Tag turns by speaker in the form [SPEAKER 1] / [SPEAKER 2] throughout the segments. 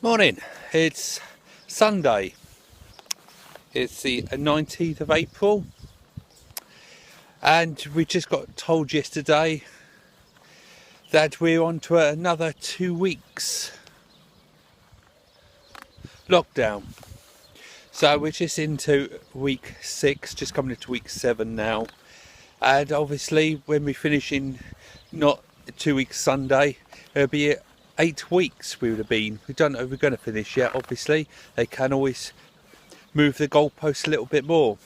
[SPEAKER 1] Morning, it's Sunday, it's the 19th of April, and we just got told yesterday that we're on to another 2 weeks lockdown. So we're just into week 6, just coming into week 7 now, and obviously when we finish in not 2 weeks Sunday, it'll be 8 weeks we would have been. We don't know if we're going to finish yet, obviously. They can always move the goalposts a little bit more.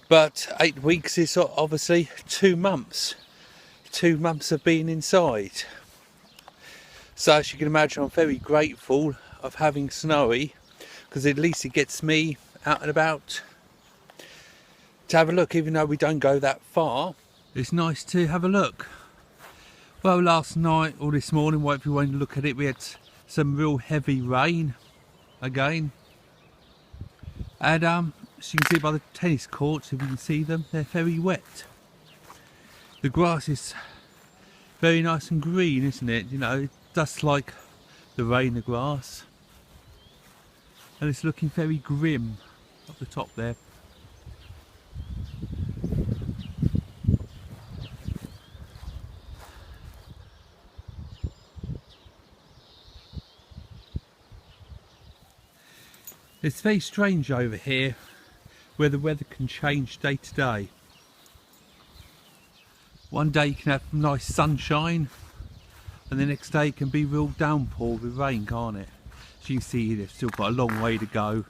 [SPEAKER 1] But 8 weeks is obviously 2 months. 2 months of being inside. So as you can imagine, I'm very grateful of having snowy, because at least it gets me out and about to have a look, even though we don't go that far. It's nice to have a look. Well, last night or this morning, whatever you want to look at it, we had some real heavy rain again. And as you can see by the tennis courts, if you can see them, they're very wet. The grass is very nice and green, isn't it? You know, just like the rain, the grass. And it's looking very grim up the top there. It's very strange over here where the weather can change day to day. One day you can have nice sunshine and the next day it can be real downpour with rain, can't it? As you can see, they've still got a long way to go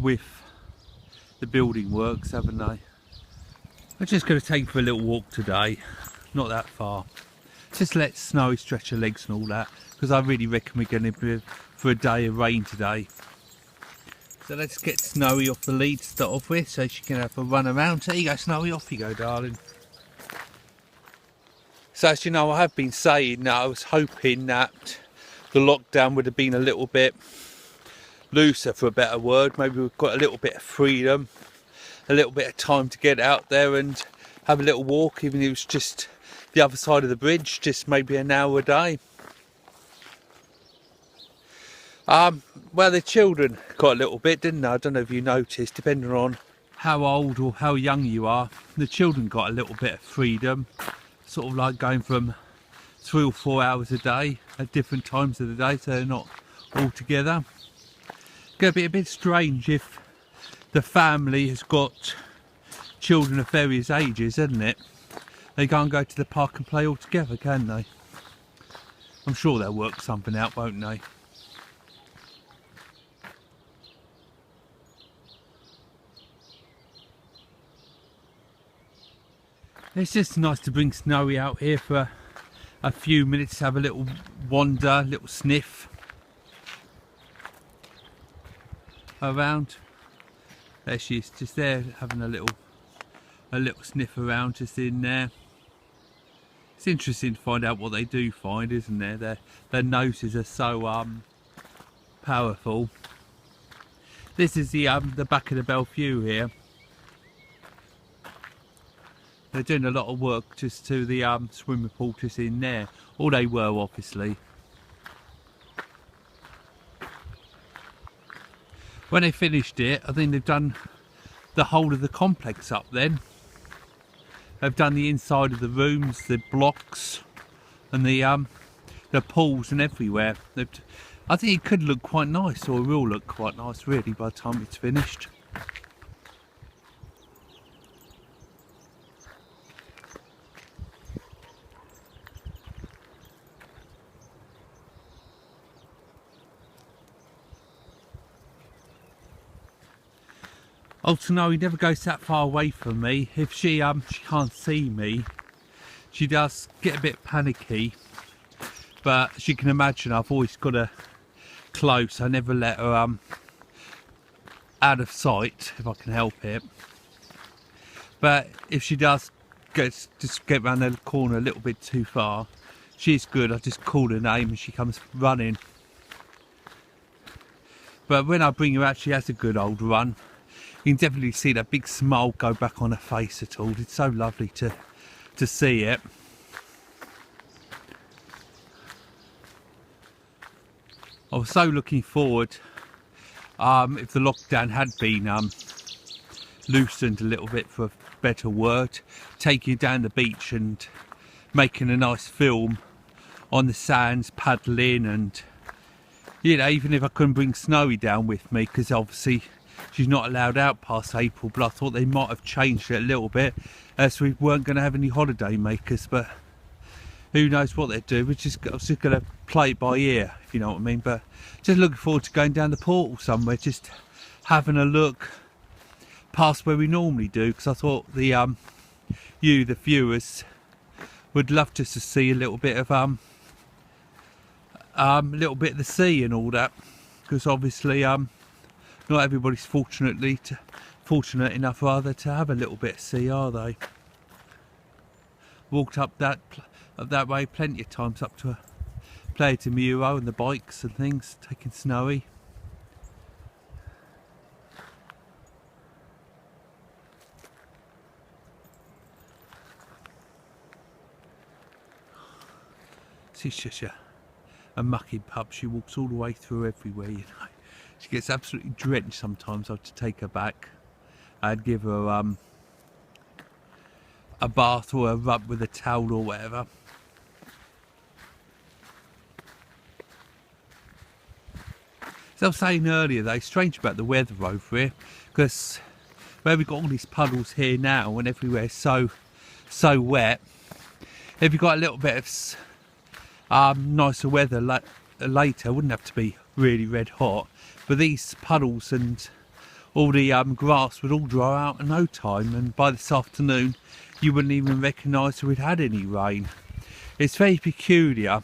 [SPEAKER 1] with the building works, haven't they? I'm just going to take for a little walk today, not that far. Just let Snowy stretch her legs and all that, because I really reckon we're going to be for a day of rain today. So let's get Snowy off the lead to start off with, so she can have a run around. There you go, Snowy, off you go, darling. So as you know, I have been saying that I was hoping that the lockdown would have been a little bit looser, for a better word. Maybe we've got a little bit of freedom, a little bit of time to get out there and have a little walk, even if it was just the other side of the bridge, just maybe an hour a day. Well, the children got a little bit, didn't they? I don't know if you noticed, depending on how old or how young you are, the children got a little bit of freedom, sort of like going from 3 or 4 hours a day at different times of the day, so they're not all together. It's going to be a bit strange if the family has got children of various ages, isn't it? They can't go to the park and play all together, can they? I'm sure they'll work something out, won't they? It's just nice to bring Snowy out here for a few minutes to have a little wander, a little sniff around. There she is, just there having a little sniff around, just in there. It's interesting to find out what they do find, isn't there? Their noses are so powerful. This is the back of the Bellevue here. They're doing a lot of work just to the swimming pool just in there. Or they were, obviously. When they finished it, I think they've done the whole of the complex up then. They've done the inside of the rooms, the blocks, and the pools and everywhere. I think it could look quite nice, or it will look quite nice really by the time it's finished. Also, no, he never goes that far away from me. If she can't see me, she does get a bit panicky. But as you can imagine, I've always got her close. I never let her out of sight if I can help it. But if she does just get around the corner a little bit too far, she's good. I just call her name and she comes running. But when I bring her out, she has a good old run. You can definitely see that big smile go back on her face at all. It's so lovely to see it. I was so looking forward, if the lockdown had been loosened a little bit, for a better word, taking you down the beach and making a nice film on the sands, paddling, and you know, even if I couldn't bring Snowy down with me, because obviously she's not allowed out past April, but I thought they might have changed it a little bit, as we weren't going to have any holiday makers, but who knows what they'd do. I was just going to play it by ear, if you know what I mean. But just looking forward to going down the portal somewhere, just having a look past where we normally do, because I thought the viewers would love just to see a little bit of the sea and all that, because obviously not everybody's fortunate enough rather to have a little bit of sea, are they? Walked up that way plenty of times, up to Playa de Muro and the bikes and things, taking Snowy. She's just a mucky pup. She walks all the way through everywhere, you know. She gets absolutely drenched sometimes. I have to take her back and give her a bath or a rub with a towel or whatever. As I was saying earlier though, it's strange about the weather over here, because where we've got all these puddles here now and everywhere's so wet, if you've got a little bit of nicer weather later, it wouldn't have to be really red hot, but these puddles and all the grass would all dry out in no time, and by this afternoon you wouldn't even recognise we'd had any rain. It's very peculiar,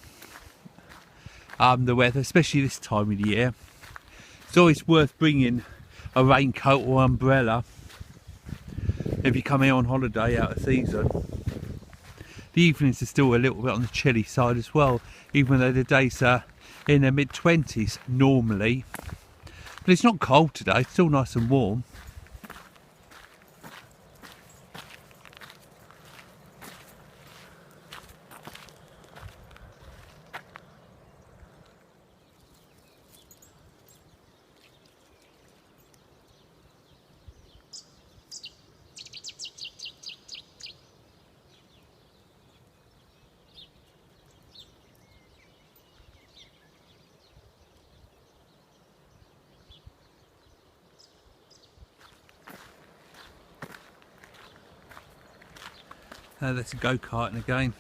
[SPEAKER 1] the weather, especially this time of the year. It's always worth bringing a raincoat or umbrella if you're coming on holiday out of season. The evenings are still a little bit on the chilly side as well, even though the days are in the mid-20s normally. But it's not cold today, it's still nice and warm. There's a go-karting again.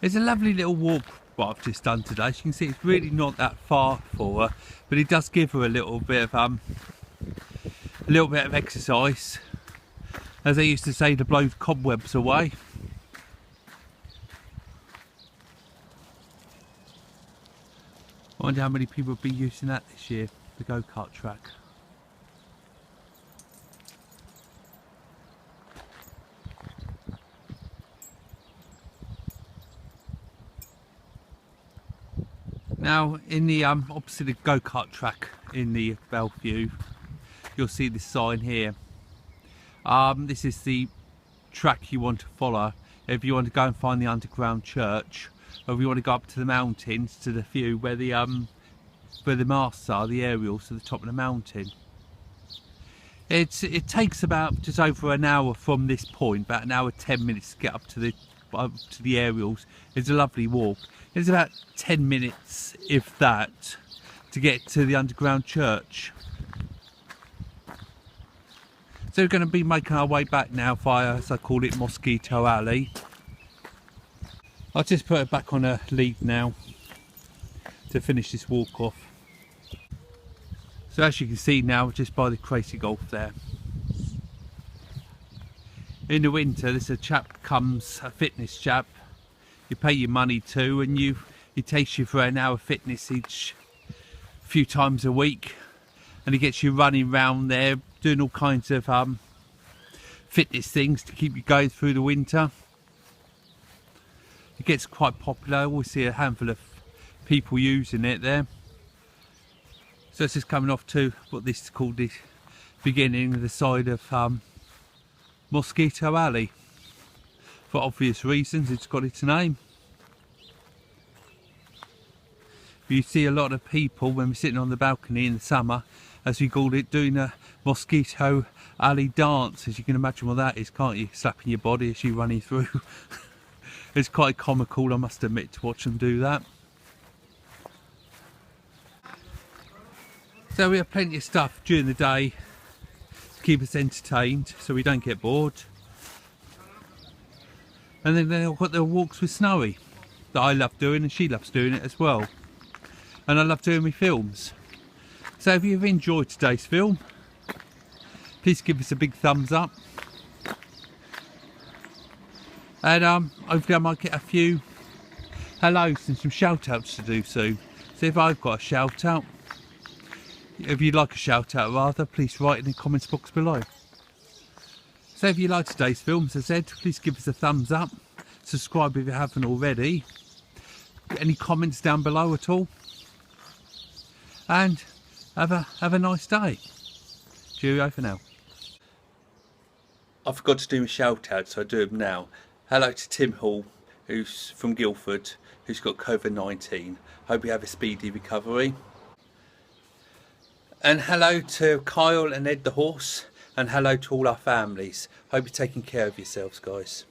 [SPEAKER 1] It's a lovely little walk what I've just done today. As you can see, it's really not that far for her, but it does give her a little bit of exercise. As they used to say, to blow cobwebs away. I wonder how many people will be using that this year, the go-kart track. Now, in the opposite the go-kart track in the Bellevue, you'll see this sign here. This is the track you want to follow if you want to go and find the underground church, or if you want to go up to the mountains to the view where the masts are, the aerials to the top of the mountain. It takes about just over an hour from this point, about an hour 10 minutes to get up to the aerials. It's a lovely walk. It's about 10 minutes, if that, to get to the underground church. So we're going to be making our way back now via, as I call it, Mosquito Alley. I'll just put her back on her lead now to finish this walk off. So as you can see now, just by the Crazy Golf there. In the winter, there's a chap comes, a fitness chap, you pay your money to, and he takes you for an hour fitness each few times a week, and he gets you running around there doing all kinds of fitness things to keep you going through the winter. It gets quite popular. I always see a handful of people using it there. So it's just coming off to what this is called the beginning of the side of Mosquito Alley. For obvious reasons, it's got its name. you see a lot of people when we're sitting on the balcony in the summer, as we called it, doing a mosquito alley dance. As you can imagine what that is, can't you? Slapping your body as you running through. It's quite comical, I must admit, to watch them do that. So we have plenty of stuff during the day to keep us entertained so we don't get bored. And then they've got their walks with Snowy that I love doing, and she loves doing it as well. And I love doing my films. So if you've enjoyed today's film, please give us a big thumbs up. And hopefully I might get a few hellos and some shout outs to do soon. So if I've got a shout out, if you'd like a shout out rather, please write in the comments box below. So if you like today's film, as I said, please give us a thumbs up. Subscribe if you haven't already. Any comments down below at all? And have a nice day. Cheerio for now. I forgot to do my shout out, so I do them now. Hello to Tim Hall, who's from Guildford, who's got COVID-19. Hope you have a speedy recovery. And hello to Kyle and Ed the horse, and hello to all our families. Hope you're taking care of yourselves, guys.